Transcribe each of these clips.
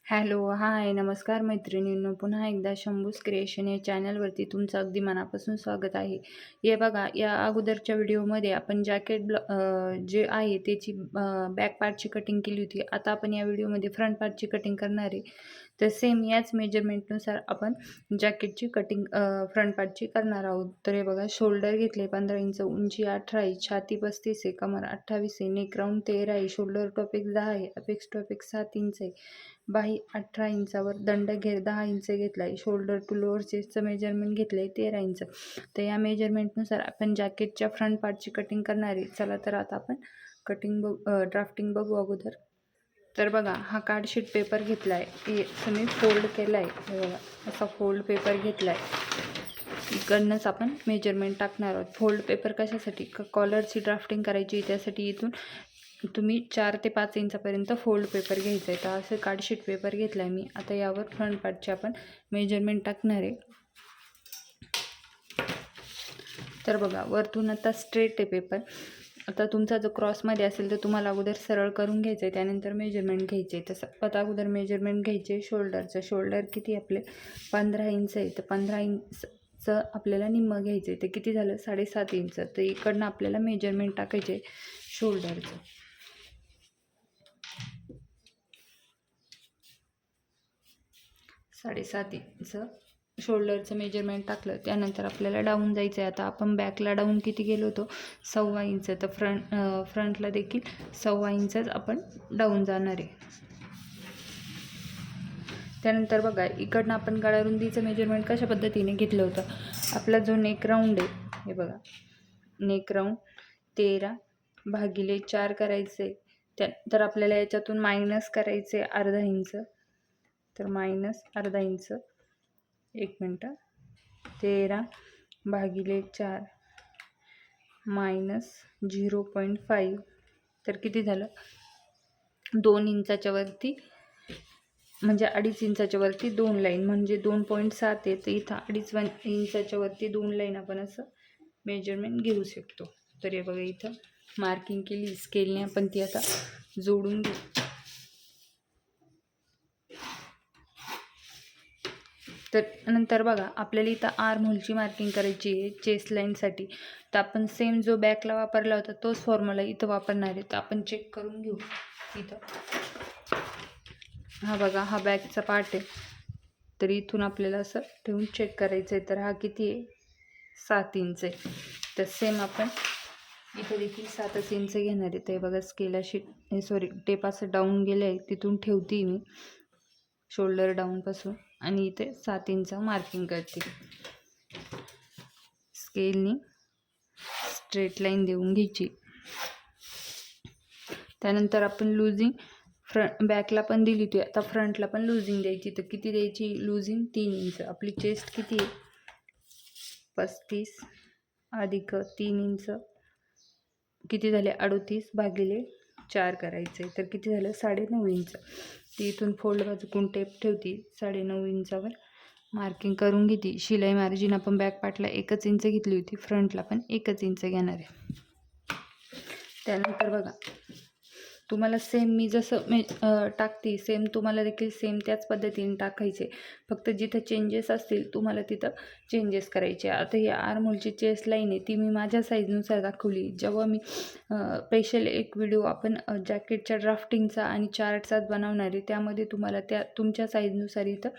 Hello, हाय, नमस्कार मैत्रिणींनो. पुन्हा एकदा शंभूज क्रिएशन या चॅनलवरती तुमचं अगदी मनापासून स्वागत आहे. हे बघा, या अगोदरच्या व्हिडिओमध्ये आपण जे आहे त्याची बॅक पार्टची कटिंग केली होती. आता आपण या व्हिडिओमध्ये फ्रंट पार्टची कटिंग करणार आहे. तर सेम याच मेजरमेंटनुसार आपण जॅकेटची कटिंग फ्रंट पार्टची करणार आहोत. तर हे बघा, शोल्डर घेतले 15 इंच, उंची 18 आहे, छाती 35 आहे, कमर 28 आहे, नेक राऊंड 13 आहे, शोल्डर टॉपिक 10 आहे, अपेक्स टॉपिक 7 इंच आहे, बाही 18 इंचावर, दंड 10 इंच घेतला आहे, शोल्डर टू लोअर चेस्टचं मेजरमेंट घेतलं आहे 13 इंच. तर या मेजरमेंटनुसार आपण जॅकेटच्या फ्रंट पार्टची कटिंग करणार आहे. चला तर आता आपण ड्राफ्टिंग बघू अगोदर. तर बघा, हा कार्डशीट पेपर घेतला आहे, तुम्ही फोल्ड केला आहे. हे बघा, असा फोल्ड पेपर घेतला आहे. इकडनंच आपण मेजरमेंट टाकणार आहोत. फोल्ड पेपर कशासाठी? कॉलरची ड्राफ्टिंग करायची, त्यासाठी इथून तुम्ही 4 ते 5 इंचापर्यंत फोल्ड पेपर घ्यायचा आहे. तर असं कार्डशीट पेपर घेतला आहे मी. आता यावर फ्रंट पार्टचे आपण मेजरमेंट टाकणार आहे. तर बघा, वरतून आता स्ट्रेट आहे पेपर. आता तुमचा जो क्रॉसमध्ये असेल तर तुम्हाला अगोदर सरळ करून घ्यायचं आहे, त्यानंतर मेजरमेंट घ्यायचे. तसं आता अगोदर मेजरमेंट घ्यायचे शोल्डरचं. शोल्डर किती आपले 15 इंच आहे, तर 15 इंचचं आपल्याला निम्मं घ्यायचं आहे. ते किती झालं 7.5 इंच. तर इकडनं आपल्याला मेजरमेंट टाकायचे शोल्डरचं. 7.5 इंच शोल्डरचं मेजरमेंट टाकलं. त्यानंतर आपल्याला डाऊन जायचं आहे. आता आपण बॅकला डाऊन किती गेलो होतो 1.25 इंच. तर फ्रंटला देखील 1.25 इंचच आपण डाऊन जाणार आहे. त्यानंतर बघा, इकडनं आपण गळारुंदीचं मेजरमेंट कशा पद्धतीने घेतलं होतं. आपला जो नेक राऊंड आहे, हे बघा, नेक राऊंड 13/4 करायचे. त्यानंतर आपल्याला याच्यातून मायनस करायचे अर्धा इंच. तर मायनस अर्धा इंच, एक मिनटं, 13/4 मायनस 0.5. तर किती झालं 2 इंचाच्या वरती, म्हणजे 2.5 इंचाच्या वरती 2 लाईन, म्हणजे 2.7 आहे. तर इथं 2.5 इंचाच्या वरती 2 लाईन आपण असं मेजरमेंट घेऊ शकतो. तर हे बघा, इथं मार्किंग केली स्केलने, आपण ती आता जोडून घेऊ. तर नंतर बघा, आपल्याला इथं आर्म होलची मार्किंग करायची आहे चेस्ट लाईनसाठी. तर आपण सेम जो बॅकला वापरला होता तोच फॉर्म्युला इथं वापरणार आहे. तर आपण चेक करून घेऊ. इथं हा बघा, हा बॅकचा पार्ट आहे. तर इथून आपल्याला असं ठेवून चेक करायचं आहे. तर हा किती आहे 7 इंच आहे. तर सेम आपण इथं देखील 7 इंच घेणार आहे. तर बघा, स्केलाशी टेप असं डाऊन गेलं आहे, तिथून ठेवते मी शोल्डर डाऊनपासून, आणि इथे 7 इंच मार्किंग करते. स्केलनी स्ट्रेट लाईन देऊन घ्यायची. त्यानंतर आपण लुजिंग बॅकला पण दिली होती, आता फ्रंटला पण लुजिंग द्यायची. तर किती द्यायची लुजिंग 3 इंच. आपली चेस्ट किती आहे 35 अधिक 3 इंच, किती झाले 38/4 करायचे. तर किती झालं 9.5 इंच. ती इथून फोल्ड बाजूकडून टेप ठेवती, 9.5 इंचावर मार्किंग करून घेते. शिलाई मार्जिन आपण बॅक पार्टला 1 इंच घेतली होती, फ्रंटला पण 1 इंच घेणार आहे. त्यानंतर बघा, तुम्हाला सेम मी जसं टाकते सेम तुम्हाला देखील सेम त्याच पद्धतीने टाकायचे. फक्त जिथं चेंजेस असतील तुम्हाला तिथं चेंजेस करायचे. आता ही आर्म होलची चेस्ट लाईन आहे, ती मी माझ्या साईजनुसार दाखवली. जेव्हा मी स्पेशल एक व्हिडिओ आपण जॅकेटच्या ड्राफ्टिंगचा आणि चार्टचाच बनवणार आहे, त्यामध्ये तुम्हाला तुमच्या साईजनुसार इथं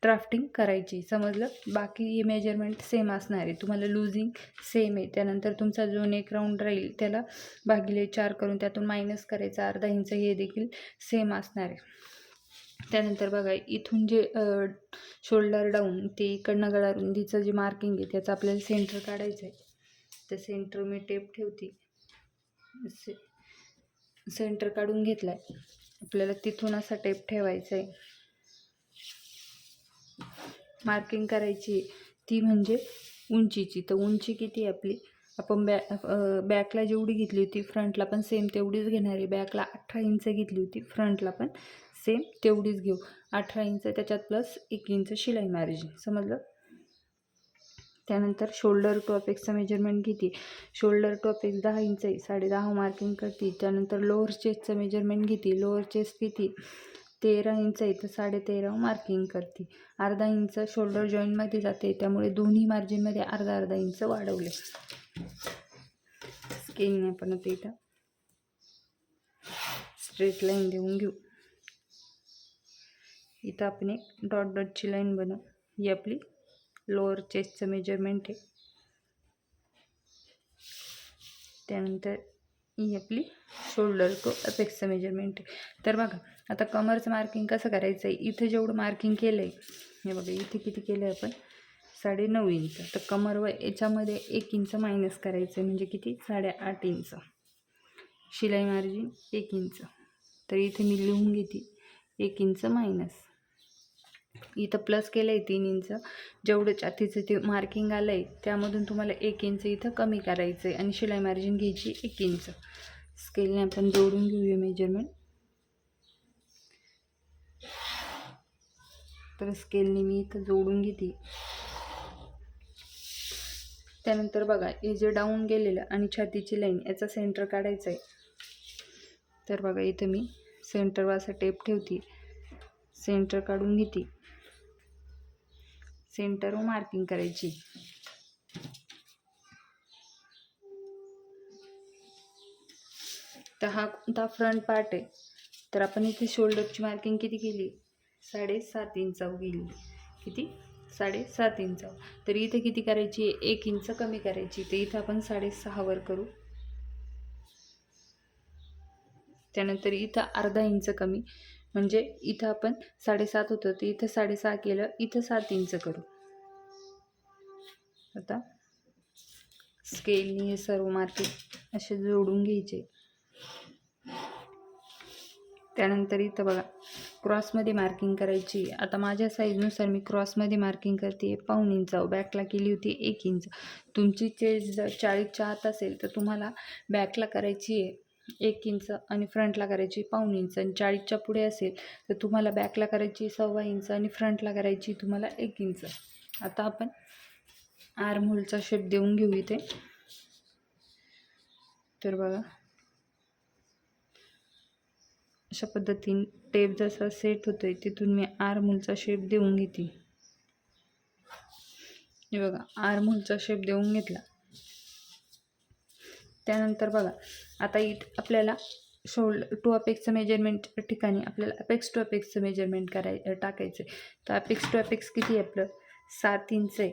ड्राफ्टिंग करायची, समजलं. बाकी हे मेजरमेंट सेम असणार आहे. तुम्हाला लुजिंग सेम आहे. त्यानंतर तुमचा जो नेक राऊंड राहील त्याला 4 करून त्यातून मायनस करायचा अर्धा इंच, हे देखील सेम असणार आहे. त्यानंतर बघा, इथून जे शोल्डर डाऊन ते इकडनं गळारुंदीचं जे मार्किंग आहे त्याचं आपल्याला सेंटर काढायचं आहे. तर सेंटर मी टेप ठेवते, सेंटर काढून घेतला आहे. आपल्याला तिथून असा टेप ठेवायचा आहे, मार्किंग करायची ती म्हणजे उंचीची. तर उंची किती आहे आपली, आपण बॅकला जेवढी घेतली होती फ्रंटला पण सेम तेवढीच घेणार आहे. बॅकला 18 इंच घेतली होती, फ्रंटला पण सेम तेवढीच घेऊ. 18 इंच, त्याच्यात प्लस 1 इंच शिलाई मार्जिन, समजलं. त्यानंतर शोल्डर टू अपेक्सचं मेजरमेंट किती, शोल्डर टू अपेक्स 10 इंच आहे, 10.5 मार्किंग करते. त्यानंतर लोअर चेस्टचं मेजरमेंट घेते. लोअर चेस्ट किती 13 इंच आहे तर 13.5 मार्किंग करते. अर्धा इंच शोल्डर जॉईंटमध्ये जाते, त्यामुळे दोन्ही मार्जिनमध्ये अर्धा इंच वाढवले. स्केलने आपण आता इथं स्ट्रेट लाईन देऊन घेऊ. इथं आपण एक डॉटची लाईन बनवू. ही आपली लोअर चेस्टचं मेजरमेंट आहे. त्यानंतर ही आपली शोल्डर टू अपेक्सचं मेजरमेंट आहे. तर बघा आता कमरचं मार्किंग कसं करायचं आहे. इथं जेवढं मार्किंग केलं आहे, हे बघा इथे किती केलं आहे आपण 9.5 इंच. तर कमर व याच्यामध्ये 1 इंच मायनस करायचं आहे, म्हणजे किती 8.5 इंच. शिलाई मार्जिन 1 इंच. तर इथे मी लिहून घेते 1 इंच मायनस. इथं प्लस केलं आहे 3 इंच. जेवढं छातीचं ते मार्किंग आलं आहे त्यामधून तुम्हाला 1 इंच इथं कमी करायचं आहे आणि शिलाई मार्जिन घ्यायची 1 इंच. स्केलने आपण जोडून घेऊया मेजरमेंट. तर स्केलने मी इथं जोडून घेते. त्यानंतर बघा हे जे डाऊन गेलेलं आणि छातीची लाईन याचा सेंटर काढायचा आहे. तर बघा इथं मी सेंटरवर असा टेप ठेवते, सेंटर काढून घेते, सेंटरवर मार्किंग करायची. तर हा कोणता फ्रंट पार्ट आहे. तर आपण इथे शोल्डरची मार्किंग किती केली 7.5 इंचावर गेली. किती 7.5 इंचावर. तर इथे किती करायची 1 इंच कमी करायची. तर इथं आपण 6.5 वर करू. त्यानंतर इथं अर्धा इंच कमी, म्हणजे इथं आपण 7.5 होतं तर इथं 6.5 केलं, इथं 7 इंच करू. आता स्केलनी हे सर्व मार्किंग असे जोडून घ्यायचे. त्यानंतर इथं बघा क्रॉसमध्ये मार्किंग करायची. आता माझ्या साईजनुसार मी क्रॉसमध्ये मार्किंग करते 1.5 इंचावर. बॅकला केली होती 1 इंच. तुमची चेस्ट जर 40च्या आत असेल तर तुम्हाला बॅकला करायची आहे 1 इंच आणि फ्रंटला करायची 1.5 इंच. आणि 40च्या पुढे असेल तर तुम्हाला बॅकला करायची 1.25 इंच आणि फ्रंटला करायची तुम्हाला 1 इंच. आता आपण आर्महोलचा शेप देऊन घेऊ इथे. तर बघा अशा पद्धतीने टेप जसा सेट होतोय तिथून मी आर्महोलचा शेप देऊन घेते. हे बघा आर्महोलचा शेप देऊन घेतला. त्यानंतर बघा आता इथं आपल्याला शोल्डर टू अपेक्सचं मेजरमेंट ठिकाणी आपल्याला अपेक्स टू अपेक्सचं मेजरमेंट टाकायचं आहे. तर अपेक्स टू अपेक्स किती आहे आपलं 7 इंच आहे.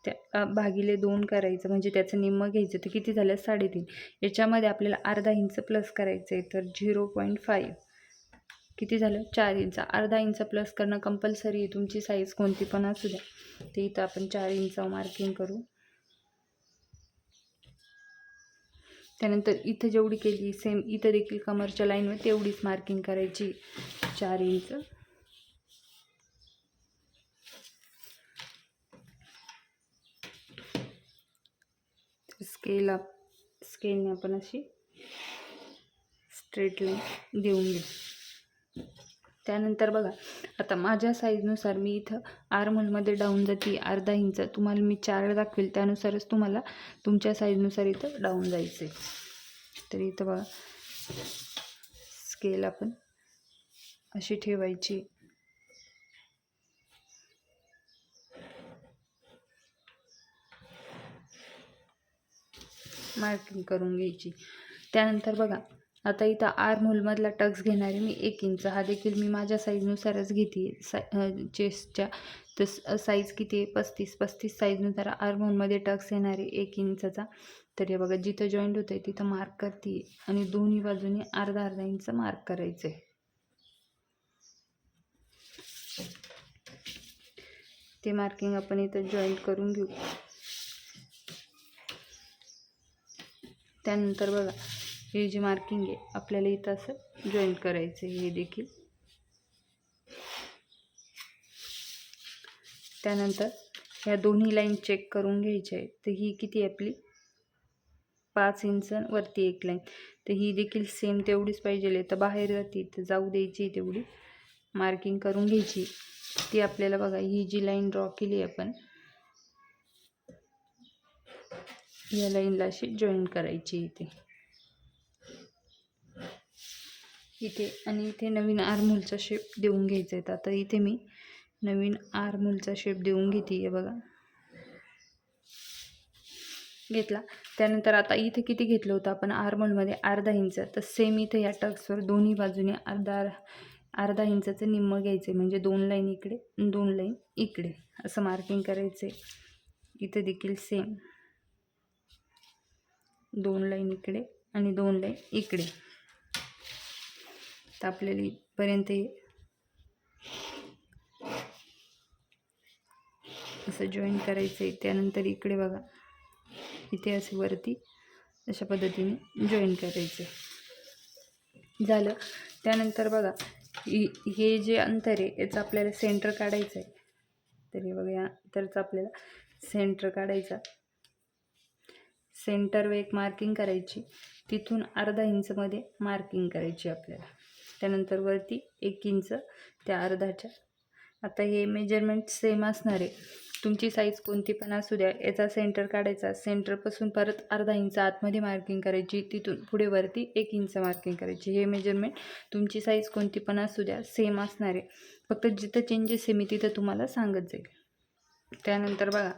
त्या भागिले 2 करायचं, म्हणजे त्याचं निम्मं घ्यायचं. तर किती झालं 3.5. याच्यामध्ये आपल्याला अर्धा इंच प्लस करायचं आहे. तर 0.5 किती झालं 4 इंच. अर्धा इंच प्लस करणं कंपल्सरी आहे, तुमची साईज कोणती पण असू द्या. ते इथं आपण 4 इंचावर मार्किंग करू. त्यानंतर इथं जेवढी केली सेम इथं देखील कमरच्या लाईनवर तेवढीच मार्किंग करायची 4 इंच. स्केलने आपण अशी स्ट्रेट लाईन देऊन घेऊ. त्यानंतर बघा आता माझ्या साईजनुसार मी इथं आर्महोलमध्ये डाऊन जाते अर्धा इंच. तुम्हाला मी 4 दाखवेल त्यानुसारच तुम्हाला तुमच्या साईजनुसार इथं डाऊन जायचं आहे. तर इथं बघा स्केल आपण अशी ठेवायची. मार्किंग करून घ्यायची. त्यानंतर बघा आता इथं आर्महोलमधला टक्स घेणारे मी 1 इंच. हा देखील मी माझ्या साईजनुसारच घेते. चेस्टच्या तर साईज किती आहे 35 साईजनुसार आर्महोलमध्ये टक्स येणारे 1 इंचचा. तर हे बघा जिथं जॉईंट होतं आहे तिथं मार्क करते आणि दोन्ही बाजूनी अर्धा इंच मार्क करायचं आहे. ते मार्किंग आपण इथं जॉईंट करून घेऊ. त्यानंतर बघा हे जी मार्किंग आहे आपल्याला इथं असं जॉईंट करायचं आहे हे देखील. त्यानंतर ह्या दोन्ही लाईन चेक करून घ्यायच्या आहेत. तर ही किती आहे आपली 5 इंच वरती एक लाईन. तर ही देखील सेम तेवढीच पाहिजे. तर बाहेर जाते तर जाऊ द्यायची, तेवढी मार्किंग करून घ्यायची. ती आपल्याला बघा ही जी लाईन ड्रॉ केली आपण या लाईनला अशी जॉईन करायची इथे. इथे आणि इथे नवीन आर्महोलचा शेप देऊन घ्यायचा आहे. आता इथे मी नवीन आर्महोलचा शेप देऊन घेते आहे बघा, घेतला. त्यानंतर आता इथे किती घेतलं होतं आपण आर्महोलमध्ये, अर्धा इंच. तर सेम इथे या टक्सवर दोन्ही बाजूने अर्धा इंचाचं निम्मं घ्यायचं आहे, म्हणजे 2 लाईन इकडे 2 लाईन इकडे असं मार्किंग करायचं आहे. इथे देखील सेम 2 लाईन इकडे आणि 2 लाईन इकडे. तर आपल्याला इथपर्यंत असं जॉईन करायचं आहे. त्यानंतर इकडे बघा, इथे असे वरती अशा पद्धतीने जॉईन करायचं झालं. त्यानंतर बघा हे जे अंतर आहे याचं आपल्याला सेंटर काढायचं आहे. तर हे बघा, या अंतरचं आपल्याला सेंटर काढायचा. सेंटरवर एक मार्किंग करायची, तिथून अर्धा इंचमध्ये मार्किंग करायची आपल्याला. त्यानंतर वरती 1 इंच त्या अर्धाच्या. आता हे मेजरमेंट सेम असणार आहे, तुमची साईज कोणती पण असू द्या. याचा सेंटर काढायचा, सेंटरपासून परत अर्धा इंच आतमध्ये मार्किंग करायची, तिथून पुढे वरती 1 इंच मार्किंग करायची. हे मेजरमेंट तुमची साईज कोणती पण असू द्या सेम असणार आहे, फक्त जिथं चेंजेस आहे मी तिथं तुम्हाला सांगत जाईल. त्यानंतर बघा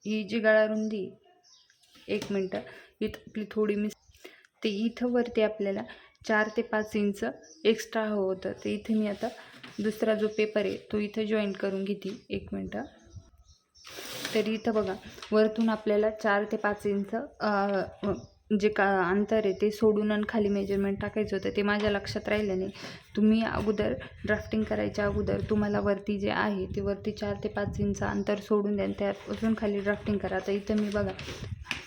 ही जी गळा रुंदी, 1 मिनटं, इथं आपली थोडी ते इथं वरती आपल्याला 4 ते 5 इंच एक्स्ट्रा हवं होतं. तर इथे मी आता दुसरा जो पेपर आहे तो इथं जॉईन करून घेते. 1 मिनटं. तर इथं बघा वरतून आपल्याला 4 ते 5 इंच जे अंतर आहे ते सोडून आणि खाली मेजरमेंट टाकायचं होतं. ते माझ्या लक्षात राहिलं नाही. तुम्ही अगोदर ड्राफ्टिंग करायच्या अगोदर तुम्हाला वरती जे आहे ते वरती 4 ते 5 इंच अंतर सोडून द्या, त्यापासून खाली ड्राफ्टिंग करा. आता इथं मी बघा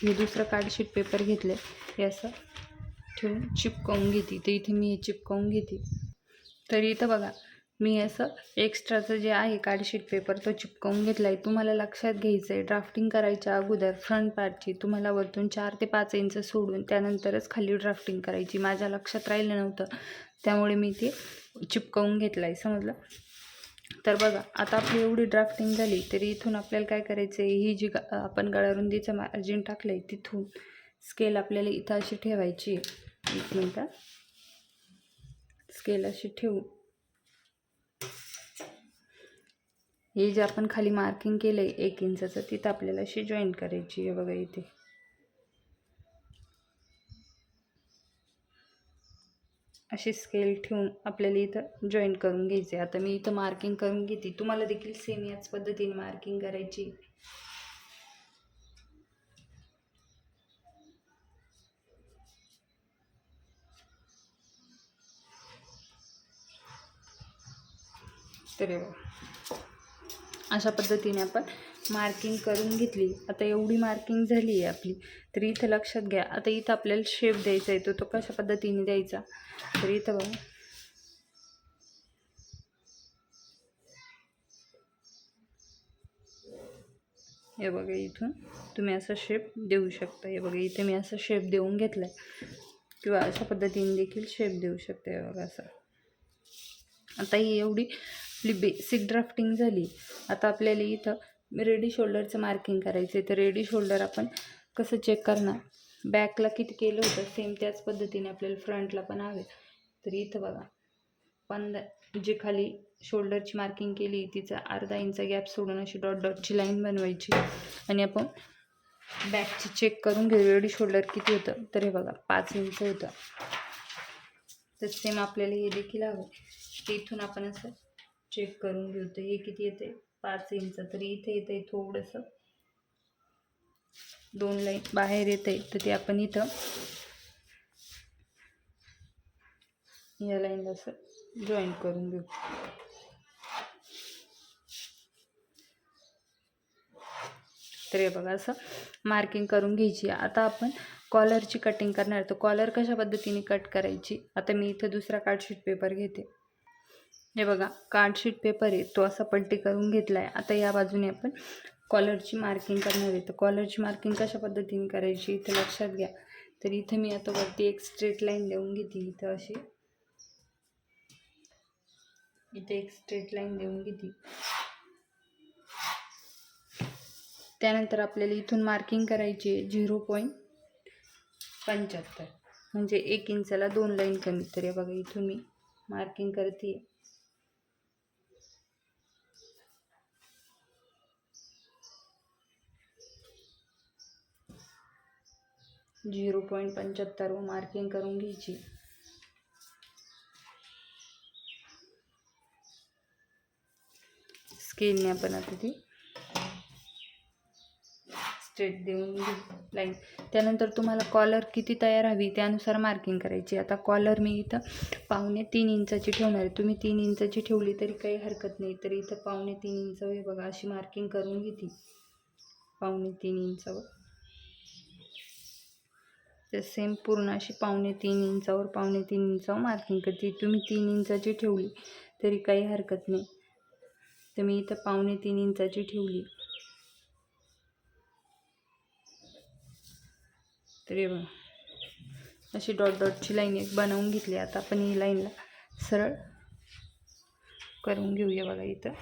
हे दुसरं कार्डशीट पेपर घेतलं, हे असं ठेवून चिपकावून घेते. तर इथे मी हे चिपकावून घेते. तर इथं बघा मी असं एक्स्ट्राचं जे आहे कार्डशीट पेपर तो चिपकावून घेतला आहे. तुम्हाला लक्षात घ्यायचं आहे ड्राफ्टिंग करायच्या अगोदर फ्रंट पार्टची तुम्हाला वरतून 4 ते 5 इंच सोडून त्यानंतरच खाली ड्राफ्टिंग करायची. माझ्या लक्षात राहिलं नव्हतं, त्यामुळे मी ते चिपकावून घेतलं आहे, समजलं. तर बघा आता आपली एवढी ड्राफ्टिंग झाली, तरी इथून आपल्याला काय करायचं आहे, ही जी आपण गळारुंदीचं मार्जिन टाकलं आहे तिथून स्केल आपल्याला इथं अशी ठेवायची आहे. 1 मिनटं. स्केल अशी ठेवून हे जे आपण खाली मार्किंग केलं आहे 1 इंचाचं तिथं आपल्याला अशी जॉईन करायची आहे बघा. इथे अशी स्केल ठेवून आपल्याला इथं जॉईन करून घ्यायचे. आता मी इथं मार्किंग करून घेते, तुम्हाला देखील सेम याच पद्धतीने मार्किंग करायची. तर अशा पद्धतीने आपण मार्किंग करून घेतली. आता एवढी मार्किंग झाली आहे आपली, तर इथं लक्षात घ्या आता इथं आपल्याला शेप द्यायचा आहे, तो कशा पद्धतीने द्यायचा. तर इथं बघा हे बघा, इथून तुम्ही असा शेप देऊ शकता. हे बघा इथे मी असा शेप देऊन घेतला आहे, किंवा अशा पद्धतीने देखील शेप देऊ शकते. हे बघा असं. आता ही एवढी आपली बेसिक ड्राफ्टिंग झाली. आता आपल्याला इथं रेडी शोल्डरचं मार्किंग करायचं आहे. तर रेडी शोल्डर आपण कसं चेक करणार, बॅकला किती केलं होतं सेम त्याच पद्धतीने आपल्याला फ्रंटला पण हवे. तर इथं बघा जे खाली शोल्डरची मार्किंग केली तिचा अर्धा इंच गॅप सोडून अशी डॉट डॉटची लाईन बनवायची, आणि आपण बॅकची चेक करून घेऊ रेडी शोल्डर किती होतं. तर हे बघा 5 इंच होतं. तर सेम आपल्याला हे देखील हवं, ते इथून आपण असं चेक करून घेऊ. तर हे किती येते 5 इंच. तरी इथे येते थोडंसं 2 लाईन बाहेर येते, तर ते आपण इथं या लाईनला असं जॉईन करून घेऊ. तर हे बघा असं मार्किंग करून घ्यायची. आता आपण कॉलरची कटिंग करणार, तर कॉलर कशा पद्धतीने कट करायची. आता मी इथं दुसरा कार्डशीट पेपर घेते. हे बघा कार्डशीट पेपर आहे तो असा पलटी करून घेतला आहे. आता या बाजूने आपण कॉलरची मार्किंग करणार आहे. तर कॉलरची मार्किंग कशा पद्धतीने करायची इथं लक्षात घ्या. तर इथे मी आता वरती एक स्ट्रेट लाईन देऊन घेते. इथं अशी इथे एक स्ट्रेट लाईन देऊन घेते. त्यानंतर आपल्याला इथून मार्किंग करायची 0.75. म्हणजे 1 इंचाला 2 लाईन कमी. तर हे बघा इथून मी मार्किंग करते. 0.75 मार्किंग करून घ्यायची. स्केलने आपण आता ती स्ट्रेट देऊन लाईन. त्यानंतर तुम्हाला कॉलर किती तयार हवी त्यानुसार मार्किंग करायची. आता कॉलर मी इथं 2.25 इंचाची ठेवणार आहे. तुम्ही 3 इंचाची ठेवली तरी काही हरकत नाही. तर इथं 3.25 इंचावर बघा अशी मार्किंग करून घेते. 3.25 इंचावर तर सेम पूर्ण अशी 3.25 इंचावर 3.25 इंचावर मार्किंग करते. तुम्ही 3 इंचाची ठेवली तरी काही हरकत नाही. तर मी इथं 3.25 इंचाची ठेवली. तर हे बघा अशी डॉट डॉटची लाईन एक बनवून घेतली. आता आपण ही लाईनला सरळ करून घेऊया. बघा इथं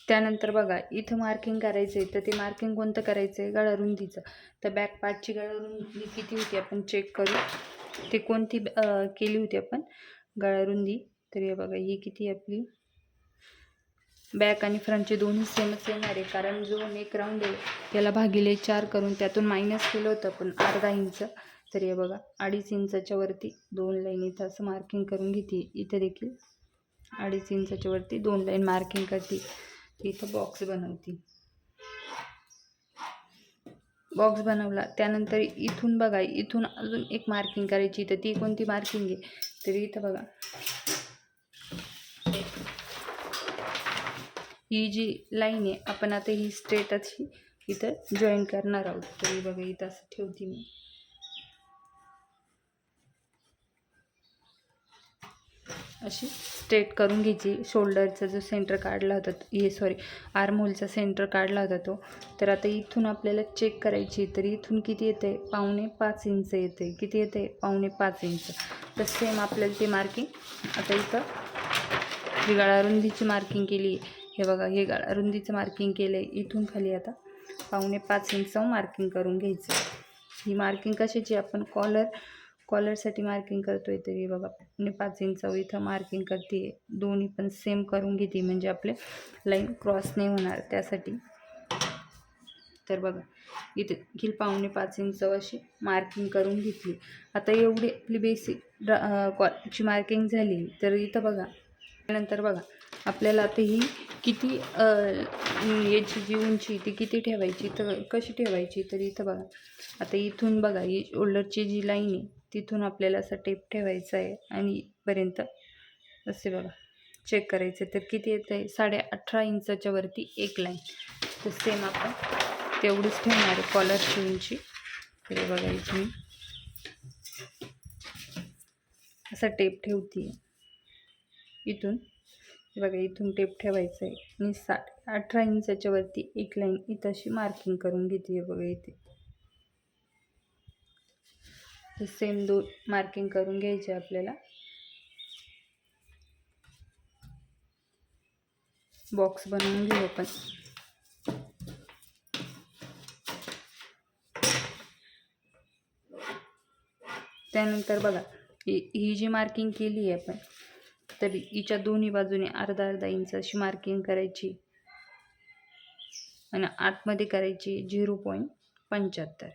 त्यानंतर बघा इथं मार्किंग करायचं आहे. तर ते मार्किंग कोणतं करायचं आहे, गळारुंदीचं. तर बॅक पार्टची गळारुंदी किती होती आपण चेक करू. ते कोणती केली होती आपण गळारुंदी. तर हे बघा ही किती आपली बॅक आणि फ्रंटचे दोन्ही सेमच येणार आहे. कारण जो नेक राऊंड आहे त्याला भागिले 4 करून त्यातून मायनस केलं होतं आपण अर्धा इंच. तर हे बघा 2.5 इंचाच्या वरती 2 लाईन इथं असं मार्किंग करून घेते. इथं देखील 2.5 इंचाच्या वरती 2 लाईन मार्किंग करते. इथं बॉक्स बनवते. बॉक्स बनवला त्यानंतर इथून बघा इथून अजून एक मार्किंग करायची. तर ती कोणती मार्किंग आहे. तर इथं बघा ही जी लाईन आहे आपण आता ही स्ट्रेट अशी इथं जॉईन करणार आहोत. तर बघा इथं असं ठेवते मी. अशी स्ट्रेट करून घ्यायची. शोल्डरचा जो सेंटर काढला होता आर्म होलचा सेंटर काढला होता तो. तर आता इथून आपल्याला चेक करायची. तर इथून किती येते 5.25 इंच येते. किती येते 5.25 इंच. तर सेम आपल्याला ते मार्किंग आता इथं ही गळारुंदीची मार्किंग केली. हे बघा हे गळारुंदीचं मार्किंग केलं आहे. इथून खाली आता 5.25 इंच मार्किंग करून घ्यायचं. ही मार्किंग कशाची आपण कॉलरसाठी मार्किंग करतोय. तरी बघा 5 इंचावर इथं मार्किंग करते. दोन्ही पण सेम करून घेते म्हणजे आपले लाईन क्रॉस नाही होणार त्यासाठी. तर बघा इथे देखील 5.25 इंचावर अशी मार्किंग करून घेतली. आता एवढी आपली बेसिक कॉलरची मार्किंग झाली. तर इथं बघा त्यानंतर बघा आपल्याला आता ही किती याची जी उंची ती किती ठेवायची तर कशी ठेवायची. तर इथं बघा आता इथून बघा ही शोल्डरची जी लाईन आहे तिथून आपल्याला असा टेप ठेवायचा आहे आणि पर्यंत असे बघा चेक करायचे. तर किती येतं आहे 18.5 इंचाच्या वरती एक लाईन. तर सेम आपण तेवढीच ठेवणार आहे कॉलरची उंची. तर बघा इथून असा टेप ठेवते. इथून बघा इथून टेप ठेवायचा आहे आणि 18 इंचाच्या वरती एक लाईन इथं अशी मार्किंग करून घेते. बघा इथे सेम 2 मार्किंग करून घ्यायचे आपल्याला. बॉक्स बनवून घेऊ आपण. त्यानंतर बघा ही जी मार्किंग केली आहे आपण तर हिच्या दोन्ही बाजूने अर्धा इंच अशी मार्किंग करायची आणि आतमध्ये करायची 0.75.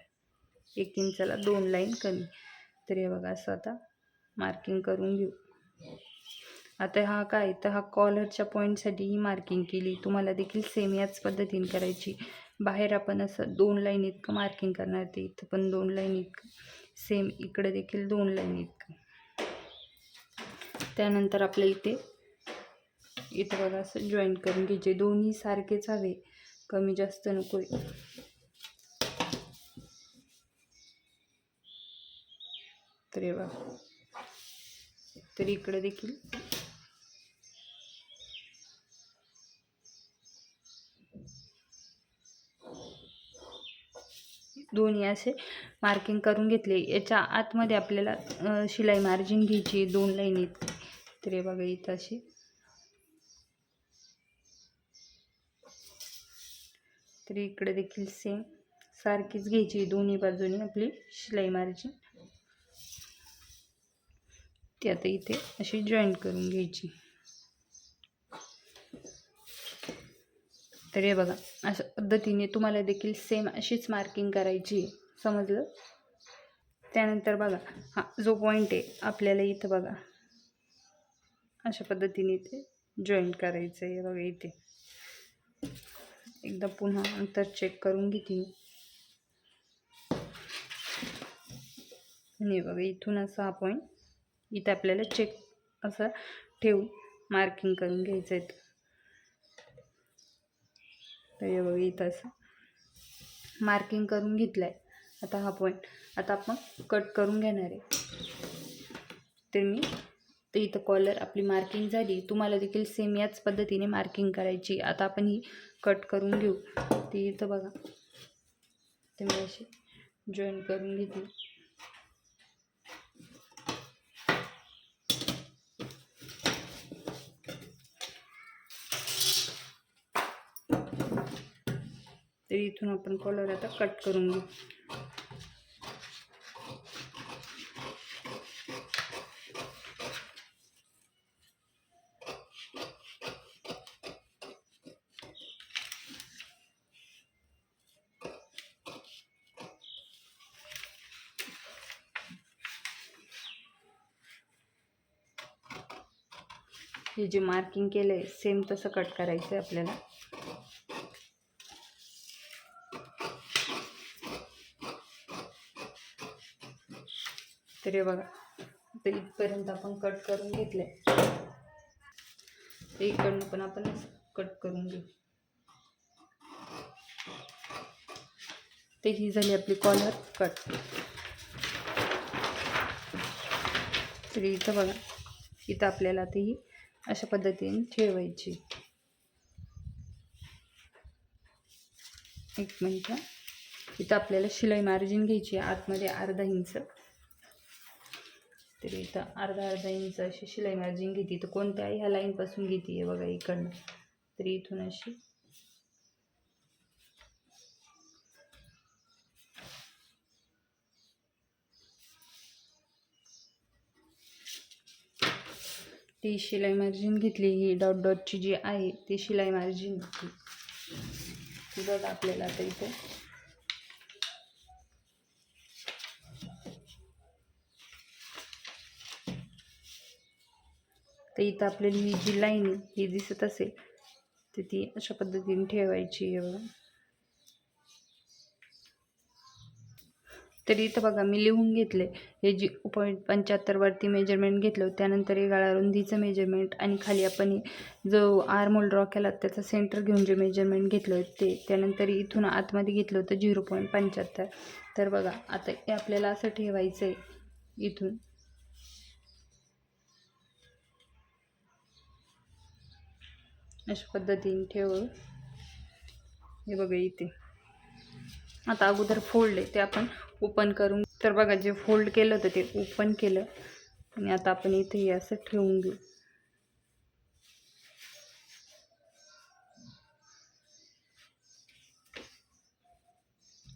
1 इंचाला 2 लाईन कमी. तर हे बघा असं आता मार्किंग करून घेऊ. आता हा काय तर हा कॉलरच्या पॉईंटसाठी ही मार्किंग केली. तुम्हाला देखील सेम याच पद्धतीने करायची. बाहेर आपण असं 2 लाईन इतकं मार्किंग करणार. ते इथं पण 2 लाईन इतकं सेम इकडे देखील 2 लाईन इतकं. त्यानंतर आपल्या इथं बघा असं जॉईंट करून घ्यायचे. दोन्ही सारखेच हवे, कमी जास्त नको. तर हे बघा तर इकडे देखील दोन्ही असे मार्किंग करून घेतले. याच्या आतमध्ये आपल्याला शिलाई मार्जिन घ्यायची 2 लाईनीत. तर हे बघा इथं अशी तर इकडे देखील सेम सारखीच घ्यायची दोन्ही बाजूनी आपली शिलाई मार्जिन. ती आता इथे अशी जॉईंट करून घ्यायची. तर हे बघा अशा पद्धतीने तुम्हाला देखील सेम अशीच मार्किंग करायची, समजलं. त्यानंतर बघा हा जो पॉईंट आहे आपल्याला इथं बघा अशा पद्धतीने इथे जॉईंट करायचं आहे. बघा इथे एकदा पुन्हा अंतर चेक करून घेते मी. आणि बघा इथून असा हा पॉईंट इथं आपल्याला चेक असं ठेवून मार्किंग करून घ्यायचं आहे. तर हे बघा इथं असं मार्किंग करून घेतलं आहे. आता हा पॉईंट आता आपण कट करून घेणार आहे. तर इथं कॉलर आपली मार्किंग झाली. तुम्हाला देखील सेम याच पद्धतीने मार्किंग करायची. आता आपण ही कट करून घेऊ. ती इथं बघा ते मी अशी जॉईन करून घेतली. तर इथून आपण कॉलर आता कट करून घेऊ. हे जे मार्किंग केलं आहे सेम तसं कट करायचं आहे आपल्याला. तर हे बघा तर इथपर्यंत आपण कट करून घेतलं आहे. तर इकडनं पण आपण कट करून घेऊ. तर ही झाली आपली कॉलर कट. तर इथं बघा इथं आपल्याला ती अशा पद्धतीने ठेवायची. एक मिनिट. इथं आपल्याला शिलाई मार्जिन घ्यायची आतमध्ये अर्धा इंच. तर इथं अर्धा इंच अशी शिलाई मार्जिन घेते. तर कोणत्या ह्या लाईनपासून घेते आहे बघा इकडनं. तर इथून अशी ती शिलाई मार्जिन घेतली. ही डॉट डॉटची जी आहे ती शिलाई मार्जिन ती बघा आपल्याला आता इथे तर इथं आपल्याला ही जी लाईन आहे ही दिसत असेल तर ती अशा पद्धतीने ठेवायची आहे बघा. तरी इथं बघा मी लिहून घेतले हे जी 0.75 वरती मेजरमेंट घेतलं. त्यानंतर हे गळा रुंदीचं मेजरमेंट आणि खाली आपण जो आर्महोल ड्रॉ केला त्याचा सेंटर घेऊन जे मेजरमेंट घेतलं ते. त्यानंतर इथून आतमध्ये घेतलं होतं 0.75. तर बघा आता हे आपल्याला असं ठेवायचं आहे. इथून अशा पद्धतीने ठेव. हे बघा इथे आता अगोदर फोल्ड आहे ते आपण ओपन करून. तर बघा जे फोल्ड केलं होतं ते ओपन केलं आणि आता आपण इथे हे असं ठेवून घेऊ.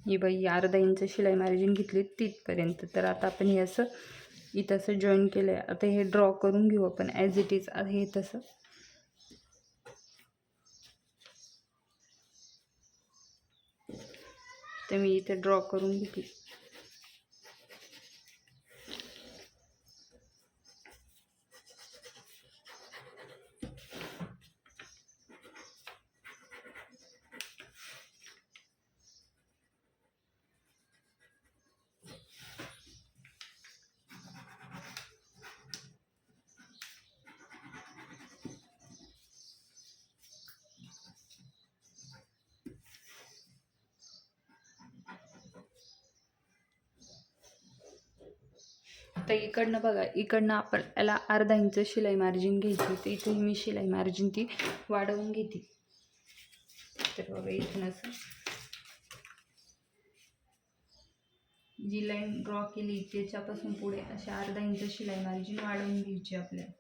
ही बाई अर्धा इंच शिलाई मार्जिन घेतली तिथपर्यंत. तर आता आपण हे असं इथं असं जॉईन केलं आहे. आता हे ड्रॉ करून घेऊ आपण ॲज इट इज हे तसं. तर मी इथे ड्रॉ करून घेतली. तर इकडनं बघा इकडनं आपण याला अर्धा इंच शिलाई मार्जिन घ्यायची. तर इथे मी शिलाई मार्जिन ती वाढवून घेते. तर बघा इथून असं जी लाईन ड्रॉ केली त्याच्यापासून पुढे अशा अर्धा इंच शिलाई मार्जिन वाढवून घ्यायची आपल्याला.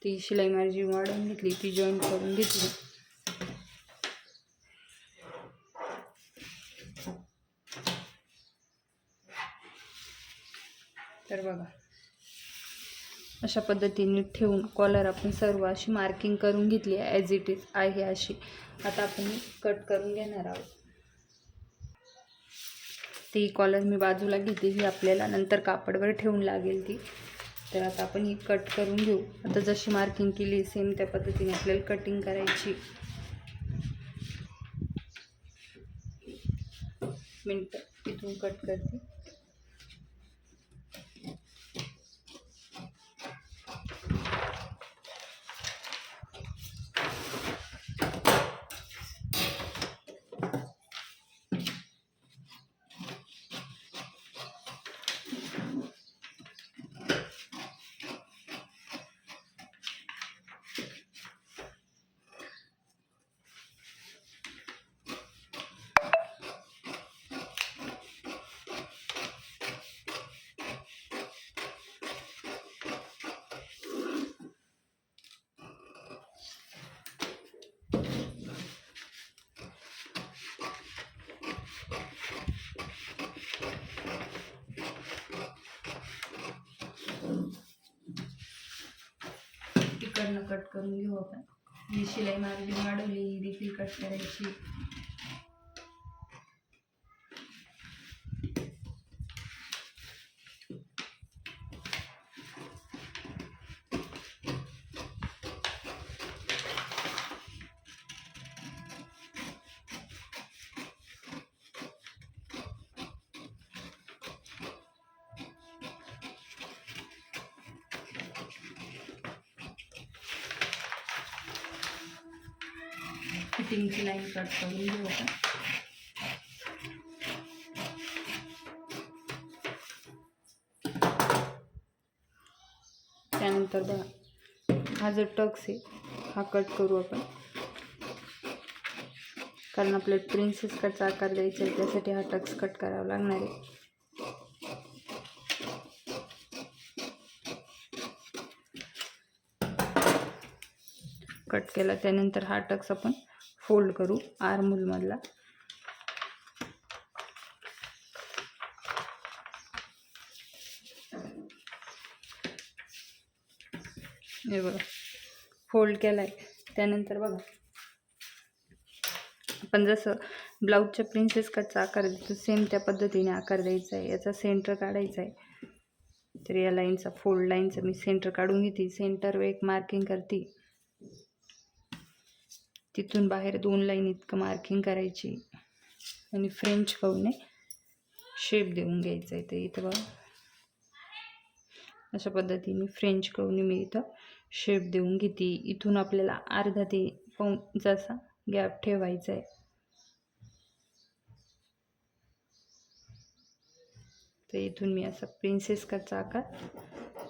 ती शिलाई मार्जिन वाढवून घेतली ती जॉईन करून घेतली. तर बघा अशा पद्धतीने ठेवून कॉलर आपण सर्व अशी मार्किंग करून घेतली आहे ॲज इट इज आहे अशी. आता आपण कट करून घेणार आहोत. ती कॉलर मी बाजूला घेते, ही आपल्याला नंतर कापडवर ठेवून लागेल ती. तर आता आपण ही कट करून घेऊ. आता जशी मार्किंग केली सेम त्या पद्धतीने आपल्याला कटिंग करायची. मिनटं इथून कट करते. तिकडनं कट करून घेऊ आपण. जी शिलाई मार्जिन वाढवली ही देखील कट करायची. फिटिंगची लाईन कट करून घेऊ आपण. त्यानंतर बघा हा जो टक्स आहे हा कट करू आपण, कारण आपल्याला प्रिन्सेस कटचा आकार द्यायचा आहे, त्यासाठी हा टक्स कट करावा लागणार आहे. कट केला त्यानंतर हा टक्स आपण फोल्ड करू आर्महोल मधला. हे बघा फोल्ड केलाय. त्यानंतर बघा आपण जसं ब्लाऊजच्या प्रिन्सेस कटचा आकार देतो सेम त्या पद्धतीने आकार द्यायचा आहे. याचा सेंटर काढायचा आहे. तर या लाईनचा फोल्ड लाईनचा मी सेंटर काढून घेते. सेंटर एक मार्किंग करते, तिथून बाहेर 2 लाईन इतकं मार्किंग करायची आणि फ्रेंच कर्वने शेप देऊन घ्यायचा आहे. तर इथं बघा अशा पद्धतीने फ्रेंच कर्वने मी इथं शेप देऊन घेते. इथून आपल्याला अर्धा ते पाऊण जसा गॅप ठेवायचा आहे. तर इथून मी असा प्रिन्सेस कटचा आकार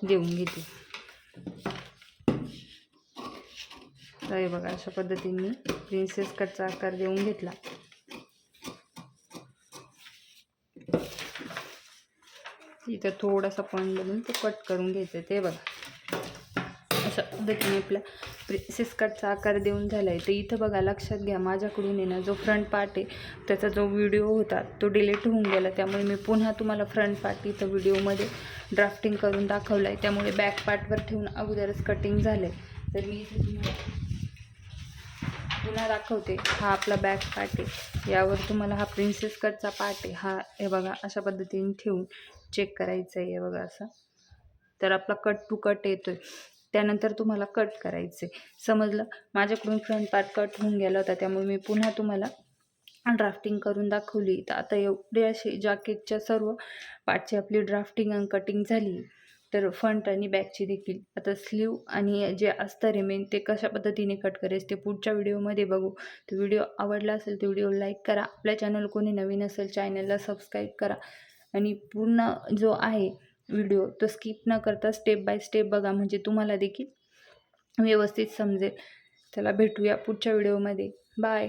देऊन घेते. तर बघा अशा पद्धतीने मी प्रिन्सेस कटचा आकार देऊन घेतला. इथं थोडासा पॉईंट बघून तो कट करून घ्यायचा. ते बघा अशा पद्धतीने आपल्या प्रिन्सेस कटचा आकार देऊन झाला आहे. तर इथं बघा लक्षात घ्या, माझ्याकडून आहे ना जो फ्रंट पार्ट आहे त्याचा जो व्हिडिओ होता तो डिलीट होऊन गेला. त्यामुळे मी पुन्हा तुम्हाला फ्रंट पार्ट इथं व्हिडिओमध्ये ड्राफ्टिंग करून दाखवलं आहे. त्यामुळे बॅक पार्टवर ठेवून अगोदरच कटिंग झालं आहे. तर मी इथे तुम्हाला पुन्हा दाखवते. हा आपला बॅक पार्ट आहे, यावर तुम्हाला हा प्रिन्सेस कटचा पार्ट आहे हा हे बघा अशा पद्धतीने ठेवून चेक करायचं आहे. हे बघा असं. तर आपला कट टू कट येतोय. त्यानंतर तुम्हाला कट करायचे. समजलं? माझ्याकडून फ्रंट पार्ट कट होऊन गेला होता त्यामुळे मी पुन्हा तुम्हाला ड्राफ्टिंग करून दाखवली. तर आता एवढे असे जॅकेटच्या सर्व पार्टची आपली ड्राफ्टिंग आणि कटिंग झाली. तर फ्रंट आणि बॅकची देखील. आता स्लीव आणि जे अस्तर आहे मेन ते कशा पद्धतीने कट करायचे ते पुढच्या व्हिडिओमध्ये बघू. तर व्हिडिओ आवडला असेल तर व्हिडिओ लाईक करा. आपल्या चॅनल कोणी नवीन असेल चॅनलला सबस्क्राईब करा आणि पूर्ण जो आहे व्हिडिओ तो स्किप न करता स्टेप बाय स्टेप बघा, म्हणजे तुम्हाला देखील व्यवस्थित समजेल. चला भेटूया पुढच्या व्हिडिओमध्ये. बाय.